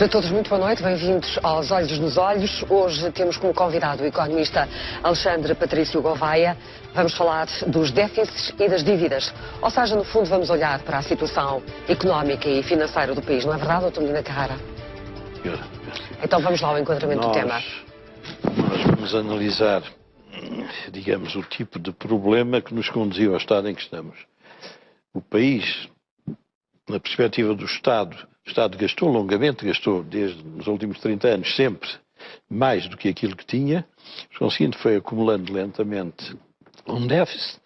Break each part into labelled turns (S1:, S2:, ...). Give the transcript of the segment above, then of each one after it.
S1: De todos, muito boa noite, bem-vindos aos Olhos nos Olhos. Hoje temos como convidado o economista Alexandre Patrício Gouveia. Vamos falar dos déficits e das dívidas. Ou seja, no fundo, vamos olhar para a situação económica e financeira do país. Não é verdade, doutor Medina Carrara? Então vamos lá ao enquadramento do tema.
S2: Nós vamos analisar, digamos, o tipo de problema que nos conduziu ao estado em que estamos. O país, na perspectiva do Estado, o Estado gastou longamente, gastou desde os últimos 30 anos sempre mais do que aquilo que tinha. O conseguinte foi acumulando lentamente um déficit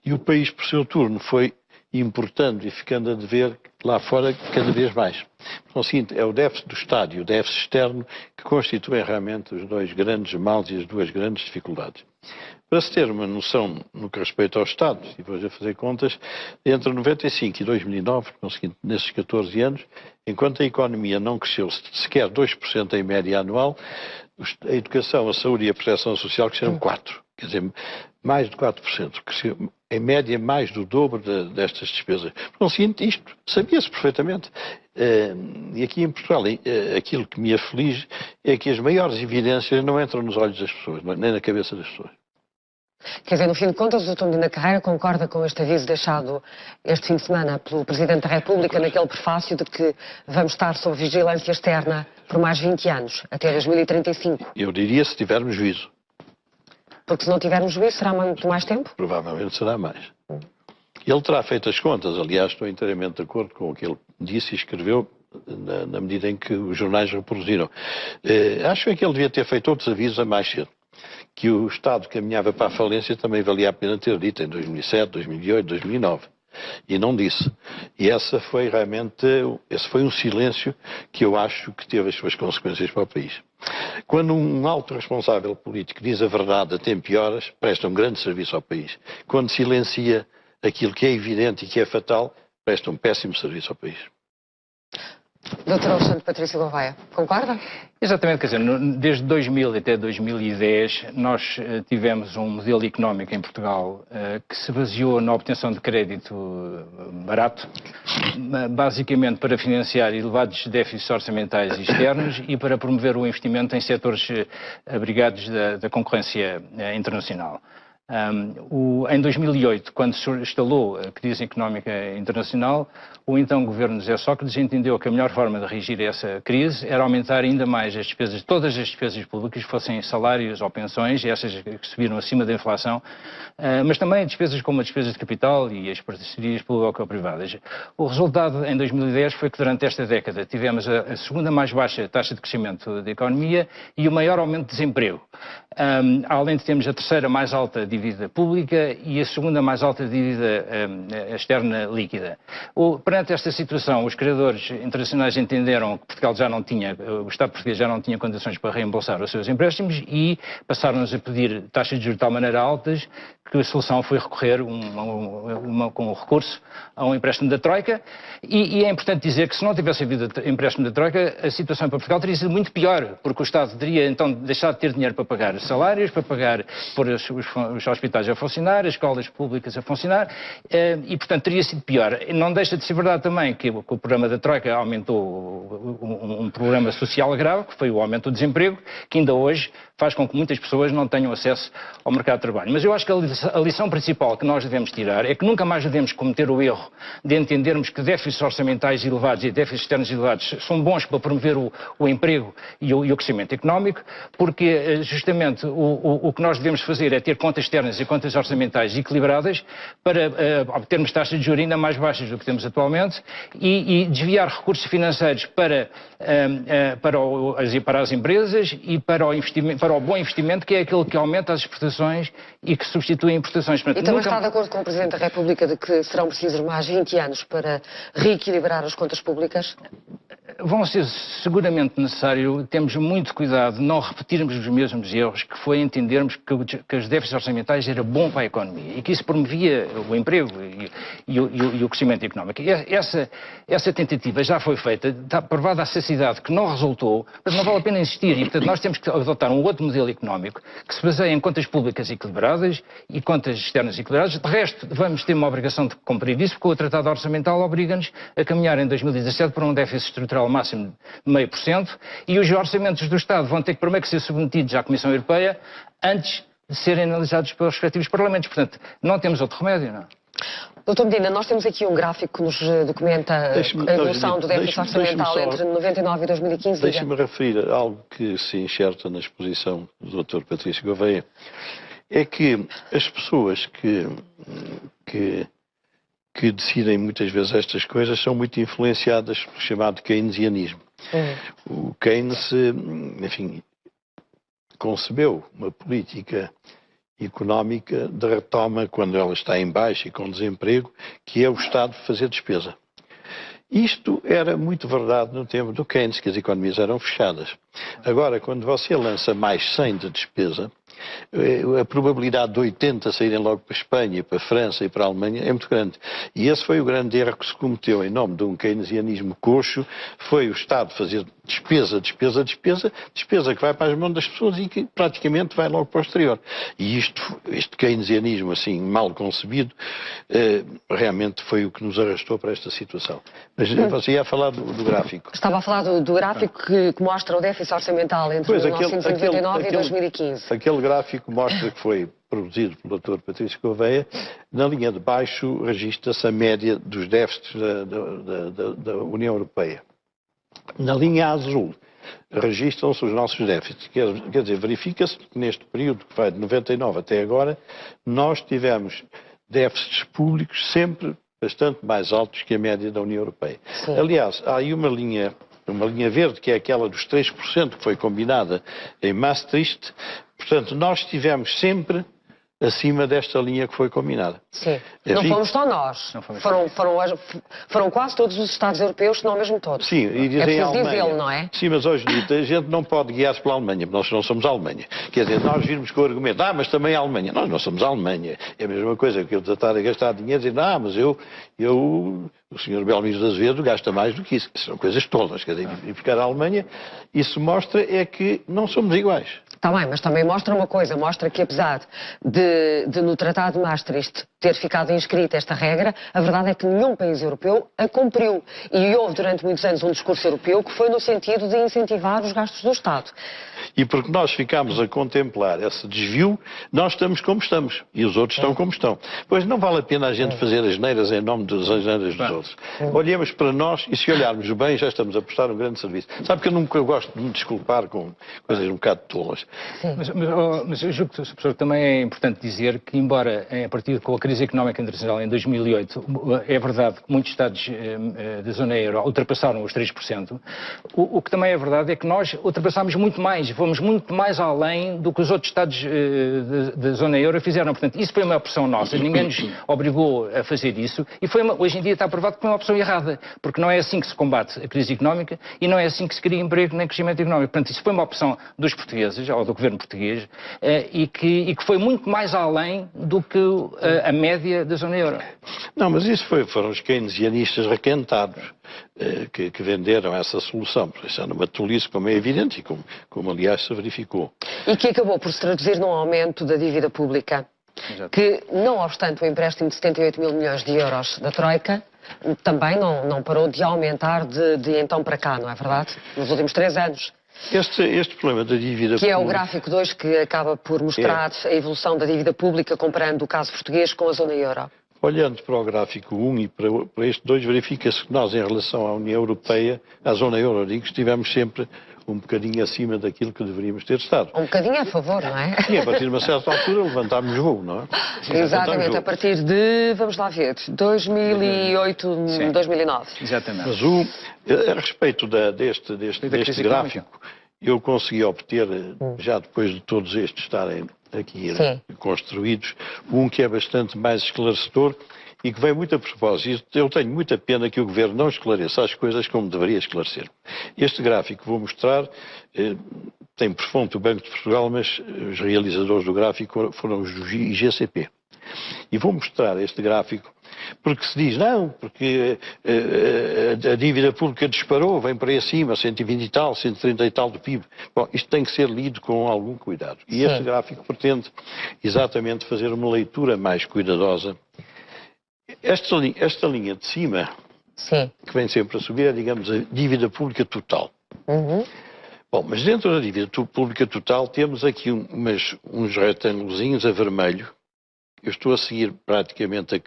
S2: e o país, por seu turno, foi importando e ficando a dever lá fora cada vez mais. O conseguinte, é o déficit do Estado e o déficit externo que constituem realmente os dois grandes males e as duas grandes dificuldades. Para se ter uma noção no que respeita ao Estado, e vou já fazer contas, entre 95 e 2009, nesses 14 anos, enquanto a economia não cresceu sequer 2% em média anual, a educação, a saúde e a proteção social cresceram 4%. Quer dizer, mais de 4%. Cresceu, em média, mais do dobro destas despesas. Por conseguinte, isto sabia-se perfeitamente. E aqui em Portugal, aquilo que me aflige é que as maiores evidências não entram nos olhos das pessoas, nem na cabeça das pessoas.
S1: Quer dizer, no fim de contas, o doutor Medina Carrara concorda com este aviso deixado este fim de semana pelo Presidente da República naquele prefácio de que vamos estar sob vigilância externa por mais 20 anos, até 2035?
S2: Eu diria se tivermos juízo.
S1: Porque se não tivermos juízo, será muito mais tempo?
S2: Provavelmente será mais. Ele terá feito as contas, aliás, estou inteiramente de acordo com o que ele disse e escreveu, na medida em que os jornais reproduziram. Acho é que ele devia ter feito outros avisos a mais cedo. Que o Estado caminhava para a falência também valia a pena ter dito em 2007, 2008, 2009. E não disse. E esse foi um silêncio que eu acho que teve as suas consequências para o país. Quando um alto responsável político diz a verdade a tempo e horas, presta um grande serviço ao país. Quando silencia aquilo que é evidente e que é fatal, presta um péssimo serviço ao país.
S1: Doutor Alexandre Patrício Gouveia, concorda?
S3: Exatamente, quer dizer, desde 2000 até 2010 nós tivemos um modelo económico em Portugal que se baseou na obtenção de crédito barato, basicamente para financiar elevados déficits orçamentais externos e para promover o investimento em setores abrigados da concorrência internacional. Em 2008, quando se instalou a crise económica internacional, o então governo de José Sócrates entendeu que a melhor forma de reagir a essa crise era aumentar ainda mais as despesas, todas as despesas públicas, fossem salários ou pensões, essas que subiram acima da inflação, mas também despesas como as despesas de capital e as parcerias público-privadas. O resultado em 2010 foi que durante esta década tivemos a segunda mais baixa taxa de crescimento da economia e o maior aumento de desemprego. Além de termos a terceira mais alta dívida pública e a segunda mais alta dívida externa líquida. Perante esta situação, os credores internacionais entenderam que Portugal já não tinha, o Estado português já não tinha condições para reembolsar os seus empréstimos e passaram-nos a pedir taxas de juros de tal maneira altas que a solução foi recorrer com o recurso a um empréstimo da Troika e é importante dizer que se não tivesse havido empréstimo da Troika, a situação para Portugal teria sido muito pior, porque o Estado teria então deixado de ter dinheiro para pagar salários, para pagar por os hospitais a funcionar, as escolas públicas a funcionar e, portanto, teria sido pior. Não deixa de ser verdade também que o programa da Troika aumentou um problema social grave, que foi o aumento do desemprego, que ainda hoje faz com que muitas pessoas não tenham acesso ao mercado de trabalho. Mas eu acho que a lição principal que nós devemos tirar é que nunca mais devemos cometer o erro de entendermos que déficits orçamentais elevados e déficits externos elevados são bons para promover o emprego e o crescimento económico, porque justamente o que nós devemos fazer é ter contas externas e contas orçamentais equilibradas para obtermos taxas de juros ainda mais baixas do que temos atualmente e desviar recursos financeiros para as empresas e para o bom investimento, que é aquele que aumenta as exportações e que substitui importações.
S1: Portanto, e também está de acordo com o Presidente da República de que serão precisos mais 20 anos para reequilibrar as contas públicas?
S3: Vão ser seguramente necessário, temos muito cuidado de não repetirmos os mesmos erros, que foi entendermos que os déficits orçamentais era bom para a economia e que isso promovia o emprego e o crescimento económico. Essa tentativa já foi feita, está provada a saciedade que não resultou, mas não vale a pena insistir e, portanto, nós temos que adotar um outro modelo económico que se baseia em contas públicas equilibradas e contas externas equilibradas. De resto, vamos ter uma obrigação de cumprir isso, porque o Tratado Orçamental obriga-nos a caminhar em 2017 para um déficit estrutural real máximo de 0,5%, e os orçamentos do Estado vão ter que primeiro ser submetidos à Comissão Europeia antes de serem analisados pelos respectivos parlamentos. Portanto, não temos outro remédio, não.
S1: Doutor Medina, nós temos aqui um gráfico que nos documenta a evolução do déficit orçamental entre 99 e 2015.
S2: Deixe-me referir a algo que se enxerta na exposição do Dr. Patrício Gouveia. É que as pessoas que decidem muitas vezes estas coisas são muito influenciadas pelo chamado keynesianismo. O Keynes, enfim, concebeu uma política económica de retoma quando ela está em baixa e com desemprego, que é o Estado fazer despesa. Isto era muito verdade no tempo do Keynes, que as economias eram fechadas. Agora, quando você lança mais 100 de despesa, a probabilidade de 80 saírem logo para a Espanha, para a França e para a Alemanha é muito grande. E esse foi o grande erro que se cometeu em nome de um keynesianismo coxo, foi o Estado fazer despesa que vai para as mãos das pessoas e que praticamente vai logo para o exterior. E este keynesianismo assim mal concebido realmente foi o que nos arrastou para esta situação. Mas você ia falar do gráfico.
S1: Estava a falar do gráfico que mostra o déficit orçamental entre 1999 e 2015.
S2: Aquele gráfico mostra que foi produzido pelo Dr. Patrício Gouveia. Na linha de baixo registra-se a média dos déficits da União Europeia. Na linha azul registram-se os nossos déficits. Quer dizer, verifica-se que neste período que vai de 99 até agora, nós tivemos déficits públicos sempre bastante mais altos que a média da União Europeia. Sim. Aliás, há aí uma linha verde, que é aquela dos 3% que foi combinada em Maastricht. Portanto, nós estivemos sempre acima desta linha que foi combinada.
S1: Sim. Não fomos só nós. Foram quase todos os Estados europeus, se não mesmo todos.
S2: Sim, e dizem a Alemanha.
S1: Dizê-lo, não é?
S2: Sim, mas hoje a gente não pode guiar-se pela Alemanha, porque nós não somos a Alemanha. Quer dizer, nós virmos com o argumento, mas também a Alemanha. Nós não somos a Alemanha. É a mesma coisa que eu estar a gastar dinheiro e dizer, mas o Sr. Belmiro de Azevedo gasta mais do que isso. São coisas tolas. Quer dizer, e ficar a Alemanha, isso mostra é que não somos iguais.
S1: Está bem, mas também mostra uma coisa, mostra que apesar de no Tratado de Maastricht ter ficado inscrita esta regra, a verdade é que nenhum país europeu a cumpriu. E houve durante muitos anos um discurso europeu que foi no sentido de incentivar os gastos do Estado.
S2: E porque nós ficámos a contemplar esse desvio, nós estamos como estamos. E os outros estão como estão. Pois não vale a pena a gente fazer asneiras em nome das asneiras dos outros. Olhemos para nós e se olharmos bem já estamos a prestar um grande serviço. Sabe que eu nunca gosto de me desculpar com coisas um bocado tolas.
S3: Mas eu julgo que, professor, também é importante dizer que, embora a partir com a crise económica internacional em 2008, é verdade que muitos Estados da zona euro ultrapassaram os 3%, o que também é verdade é que nós ultrapassámos muito mais, fomos muito mais além do que os outros Estados da zona euro fizeram. Portanto, isso foi uma opção nossa, ninguém nos obrigou a fazer isso e hoje em dia está provado que foi uma opção errada, porque não é assim que se combate a crise económica e não é assim que se cria emprego nem crescimento económico. Portanto, isso foi uma opção dos portugueses, ou do governo português, e que foi muito mais além do que a média da zona euro.
S2: Não, mas isso foram os keynesianistas requentados que venderam essa solução. Isso era uma tolice, como é evidente, e como aliás se verificou.
S1: E que acabou por se traduzir num aumento da dívida pública, que, não obstante o empréstimo de 78 mil milhões de euros da Troika, também não parou de aumentar de então para cá, não é verdade? Nos últimos 3 anos.
S2: Este problema da dívida pública...
S1: Que é o gráfico 2 que acaba por mostrar a evolução da dívida pública comparando o caso português com a zona euro.
S2: Olhando para o gráfico 1 e para este 2, verifica-se que nós, em relação à União Europeia, à zona euro, estivemos sempre um bocadinho acima daquilo que deveríamos ter estado.
S1: Um bocadinho a favor, não é?
S2: E a partir de uma certa altura levantámos voo, não é?
S1: Exatamente, a partir de, vamos lá ver, 2008, 2009.
S3: Exatamente.
S2: Mas a respeito deste gráfico, eu consegui obter, já depois de todos estes estarem aqui construídos, um que é bastante mais esclarecedor e que vem muito a propósito. Eu tenho muita pena que o Governo não esclareça as coisas como deveria esclarecer. Este gráfico que vou mostrar tem por fonte o Banco de Portugal, mas os realizadores do gráfico foram os do IGCP. E vou mostrar este gráfico porque se diz, não, porque a dívida pública disparou, vem para aí acima, 120 e tal, 130 e tal do PIB. Bom, isto tem que ser lido com algum cuidado. E este gráfico pretende exatamente fazer uma leitura mais cuidadosa. Esta linha de cima
S1: Sim.
S2: que vem sempre a subir, é, digamos, a dívida pública total. Bom, mas dentro da dívida pública total temos aqui uns retângulozinhos a vermelho. Eu estou a seguir praticamente a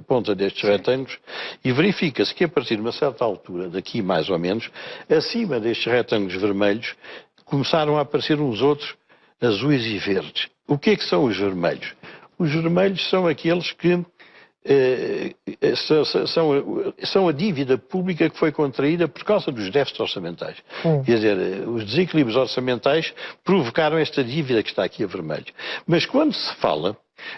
S2: ponta destes retângulos e verifica-se que a partir de uma certa altura, daqui mais ou menos, acima destes retângulos vermelhos, começaram a aparecer uns outros azuis e verdes. O que é que são os vermelhos? Os vermelhos são aqueles que são a dívida pública que foi contraída por causa dos déficits orçamentais. Quer dizer, os desequilíbrios orçamentais provocaram esta dívida que está aqui a vermelho. Mas quando se fala,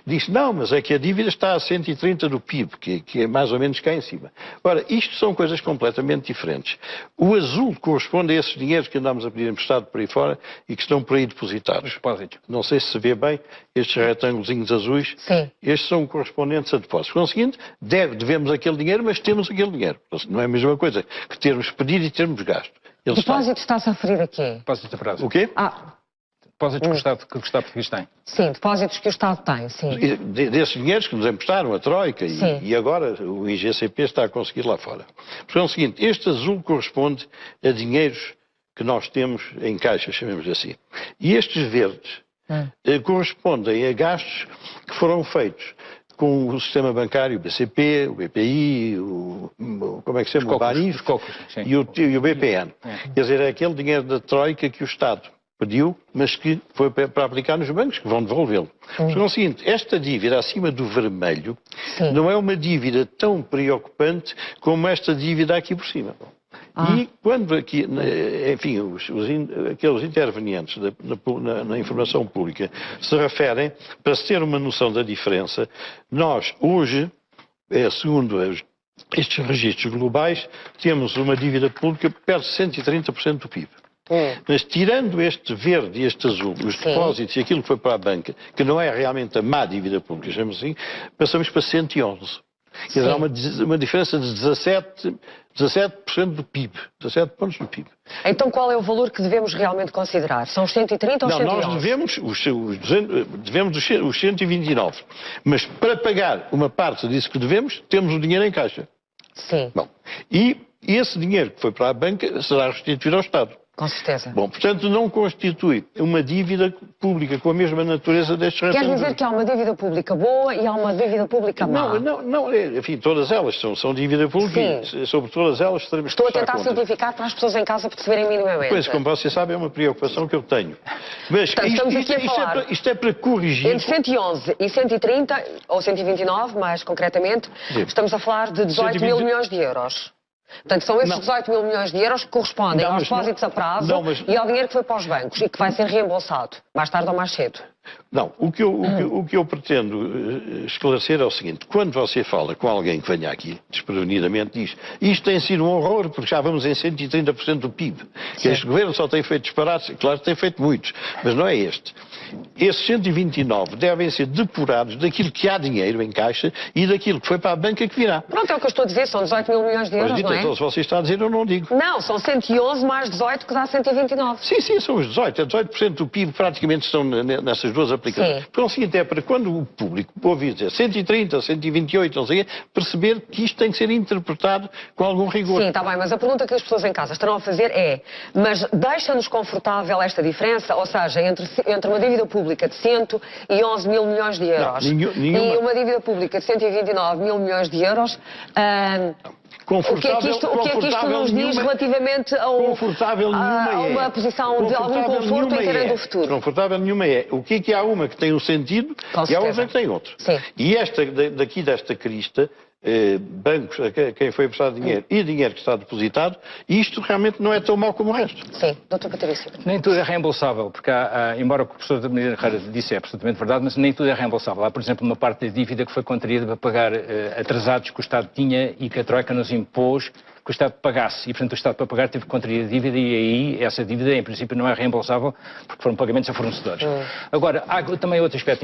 S2: diz, não, mas é que a dívida está a 130 do PIB, que é mais ou menos cá em cima. Ora, isto são coisas completamente diferentes. O azul corresponde a esses dinheiros que andamos a pedir emprestado por aí fora e que estão por aí depositados.
S3: Os depósitos.
S2: Não sei se se vê bem, estes retângulozinhos azuis,
S1: Sim.
S2: estes são correspondentes a depósitos. Com o seguinte, devemos aquele dinheiro, mas temos aquele dinheiro. Não é a mesma coisa que termos pedido e termos gasto.
S1: Depósito está-se a referir a quê?
S3: Depósitos a prazo.
S2: O quê?
S3: Depósitos que o Estado português tem.
S1: Sim, depósitos que o Estado tem, sim.
S2: Desses dinheiros que nos emprestaram, a Troika, e agora o IGCP está a conseguir lá fora. Porque é o seguinte, este azul corresponde a dinheiros que nós temos em caixa, chamemos assim. E estes verdes correspondem a gastos que foram feitos com o sistema bancário, o BCP, o BPI, como é que se chama? O BANIF e o BPN. Quer dizer, é aquele dinheiro da Troika que o Estado pediu, mas que foi para aplicar nos bancos, que vão devolvê-lo. Mas é o seguinte, esta dívida acima do vermelho não é uma dívida tão preocupante como esta dívida aqui por cima. E quando aqui, enfim, aqueles intervenientes na informação pública se referem, para se ter uma noção da diferença, nós hoje, segundo estes registros globais, temos uma dívida pública perto de 130% do PIB. Mas tirando este verde e este azul, os depósitos e aquilo que foi para a banca, que não é realmente a má dívida pública, chamamos assim, passamos para 111. Quer dizer, há uma diferença de 17% do PIB, 17 pontos do PIB.
S1: Então qual é o valor que devemos realmente considerar? São os 130 ou os 111?
S2: Não, nós devemos os 129. Mas para pagar uma parte disso que devemos, temos o dinheiro em caixa.
S1: Sim.
S2: Bom, e esse dinheiro que foi para a banca será restituído ao Estado.
S1: Com certeza.
S2: Bom, portanto, não constitui uma dívida pública com a mesma natureza destes retângulos.
S1: Quer dizer que há uma dívida pública boa e há uma dívida pública má?
S2: Não, enfim, todas elas são dívida pública.
S1: Sim.
S2: E sobre todas elas teremos
S1: Estou a
S2: que
S1: tentar simplificar para as pessoas em casa perceberem minimamente.
S2: Pois, como você sabe, é uma preocupação que eu tenho. Mas isto é para corrigir...
S1: Entre 111 e 130, ou 129, mais concretamente, estamos a falar de 18 mil milhões de euros. Portanto, são esses 18 mil milhões de euros que correspondem aos depósitos a prazo e ao dinheiro que foi para os bancos e que vai ser reembolsado, mais tarde ou mais cedo.
S2: Não, o que eu pretendo esclarecer é o seguinte, quando você fala com alguém que venha aqui, desprevenidamente, diz, isto tem sido um horror porque já vamos em 130% do PIB, que este governo só tem feito disparates, claro que tem feito muitos, mas não é este. Esses 129 devem ser depurados daquilo que há dinheiro em caixa e daquilo que foi para a banca que virá.
S1: Pronto, é o que eu estou a dizer, são 18 mil milhões de euros, não é?
S2: Então, se você está a dizer, eu não digo.
S1: Não, são 111 mais 18 que dá 129.
S2: Sim, são os 18. É 18% do PIB praticamente estão nessas duas aplicações. Porque o seguinte é para quando o público ouvir dizer 130, 128, não sei, perceber que isto tem que ser interpretado com algum rigor.
S1: Sim, está bem, mas a pergunta que as pessoas em casa estarão a fazer é, mas deixa-nos confortável esta diferença? Ou seja, entre uma dívida pública de 111 mil milhões de euros e uma dívida pública de 129 mil milhões de euros... O que é que isto nos diz relativamente a uma posição de algum conforto em terem do futuro?
S2: Confortável nenhuma é. O que é que há uma que tem um sentido e há outra que tem outro.
S1: Sim.
S2: E esta daqui desta crista, bancos a quem foi emprestado dinheiro e dinheiro que está depositado, isto realmente não é tão mau como o resto.
S1: Sim, Dr. Patrício.
S3: Nem tudo é reembolsável, porque embora o que o professor Medina Ferreira disse é absolutamente verdade, mas nem tudo é reembolsável. Há, por exemplo, uma parte da dívida que foi contraída para pagar atrasados que o Estado tinha e que a Troika nos impôs que o Estado pagasse. E, portanto, o Estado para pagar teve que contrair a dívida e aí essa dívida, em princípio, não é reembolsável porque foram pagamentos a fornecedores. Agora, há também outro aspecto